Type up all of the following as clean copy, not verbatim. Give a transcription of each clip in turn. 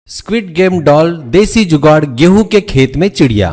Squid game doll, देसी जुगाड़, गेहूं के खेत में चिड़िया।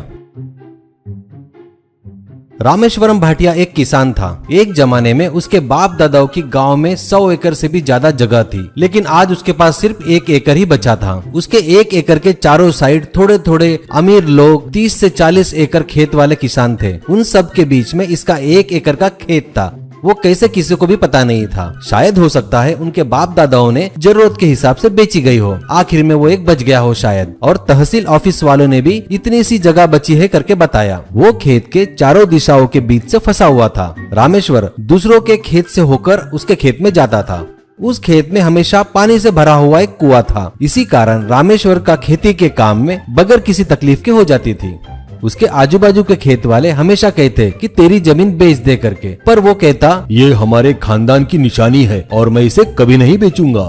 रामेश्वरम भाटिया एक किसान था। एक जमाने में उसके बाप दादाओं की गांव में 100 एकड़ से भी ज्यादा जगह थी, लेकिन आज उसके पास सिर्फ 1 एकड़ ही बचा था। उसके 1 एकड़ के चारों साइड थोड़े थोड़े अमीर लोग 30 से 40 एकड़ खेत वाले किसान थे। उन सब के बीच में इसका 1 एकड़ का खेत था। वो कैसे किसी को भी पता नहीं था। शायद हो सकता है उनके बाप दादाओं ने जरूरत के हिसाब से बेची गई हो। आखिर में वो एक बच गया हो शायद। और तहसील ऑफिस वालों ने भी इतनी सी जगह बची है करके बताया। वो खेत के चारों दिशाओं के बीच से फंसा हुआ था। रामेश्वर दूसरों के खेत से होकर उसके खेत में जाता था। उस खेत में हमेशा पानी से भरा हुआ एक कुआं था। इसी कारण रामेश्वर का खेती के काम में बगैर किसी तकलीफ के हो जाती थी। उसके आजू बाजू के खेत वाले हमेशा कहते कि तेरी जमीन बेच दे करके, पर वो कहता ये हमारे खानदान की निशानी है और मैं इसे कभी नहीं बेचूंगा।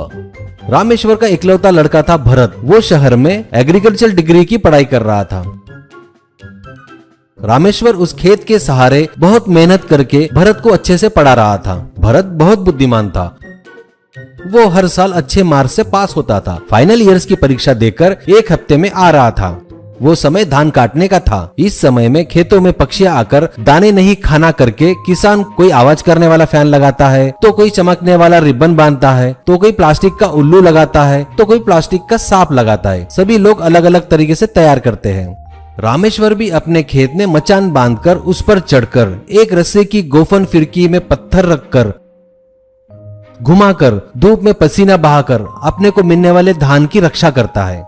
रामेश्वर का इकलौता लड़का था भरत। वो शहर में एग्रीकल्चर डिग्री की पढ़ाई कर रहा था। रामेश्वर उस खेत के सहारे बहुत मेहनत करके भरत को अच्छे से पढ़ा रहा था। भरत बहुत बुद्धिमान था। वो हर साल अच्छे मार्क्स से पास होता था। फाइनल ईयर्स की परीक्षा देकर 1 हफ्ते में आ रहा था। वो समय धान काटने का था। इस समय में खेतों में पक्षियां आकर दाने नहीं खाना करके किसान कोई आवाज करने वाला फैन लगाता है, तो कोई चमकने वाला रिबन बांधता है, तो कोई प्लास्टिक का उल्लू लगाता है, तो कोई प्लास्टिक का सांप लगाता है। सभी लोग अलग अलग तरीके से तैयार करते हैं। रामेश्वर भी अपने खेत में मचान बांधकर उस पर चढ़कर एक रस्से की गोफन फिरकी में पत्थर रखकर घुमाकर धूप में पसीना बहाकर अपने को मिलने वाले धान की रक्षा करता है।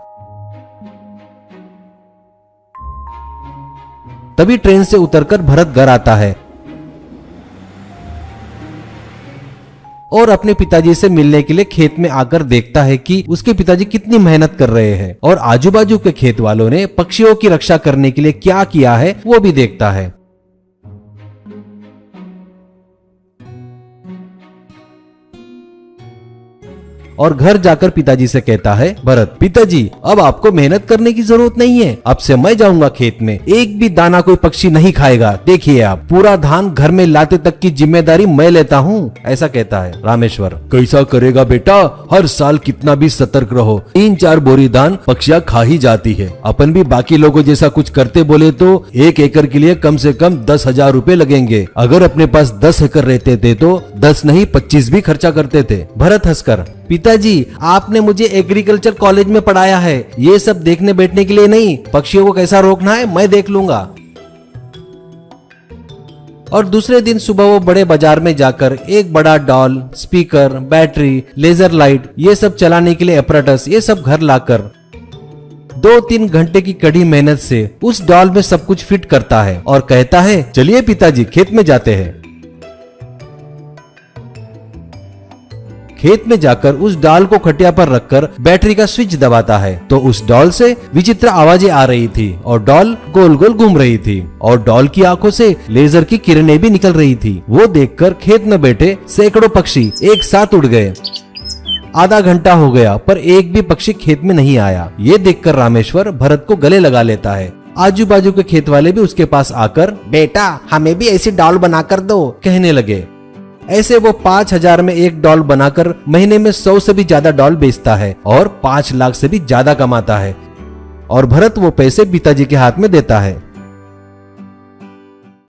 तभी ट्रेन से उतरकर भरत घर आता है और अपने पिताजी से मिलने के लिए खेत में आकर देखता है कि उसके पिताजी कितनी मेहनत कर रहे हैं और आजू बाजू के खेत वालों ने पक्षियों की रक्षा करने के लिए क्या किया है वो भी देखता है। और घर जाकर पिताजी से कहता है भरत, पिताजी अब आपको मेहनत करने की जरूरत नहीं है। अब से मैं जाऊंगा खेत में, एक भी दाना कोई पक्षी नहीं खाएगा। देखिए आप, पूरा धान घर में लाते तक की जिम्मेदारी मैं लेता हूँ, ऐसा कहता है रामेश्वर। कैसा करेगा बेटा, हर साल कितना भी सतर्क रहो, 3-4 बोरी धान पक्षियां खा ही जाती है। अपन भी बाकी लोगों जैसा कुछ करते बोले तो 1 एकड़ के लिए कम से कम 10,000 रुपए लगेंगे। अगर अपने पास 10 एकड़ रहते थे तो 10 नहीं 25 भी खर्चा करते थे। भरत हंसकर, पिताजी आपने मुझे एग्रीकल्चर कॉलेज में पढ़ाया है, ये सब देखने बैठने के लिए नहीं। पक्षियों को कैसा रोकना है मैं देख लूंगा। और दूसरे दिन सुबह वो बड़े बाजार में जाकर एक बड़ा doll, speaker, battery, laser light, ये सब चलाने के लिए अपरेटस, ये सब घर लाकर 2-3 घंटे की कड़ी मेहनत से उस डॉल में सब कुछ फिट करता है और कहता है चलिए पिताजी खेत में जाते हैं। खेत में जाकर उस डॉल को खटिया पर रखकर बैटरी का स्विच दबाता है तो उस डॉल से विचित्र आवाजें आ रही थी और डॉल गोल गोल घूम रही थी और डॉल की आंखों से लेजर की किरणें भी निकल रही थी। वो देखकर खेत में बैठे सैकड़ों पक्षी एक साथ उड़ गए। आधा घंटा हो गया पर एक भी पक्षी खेत में नहीं आया। ये देखकर रामेश्वर भरत को गले लगा लेता है। आजू बाजू के खेत वाले भी उसके पास आकर बेटा हमें भी ऐसी डॉल बनाकर दो कहने लगे। ऐसे वो 5,000 में एक डॉल बनाकर महीने में 100 से भी ज्यादा डॉल बेचता है और 5 लाख से भी ज्यादा कमाता है। और भरत वो पैसे पिताजी के हाथ में देता है।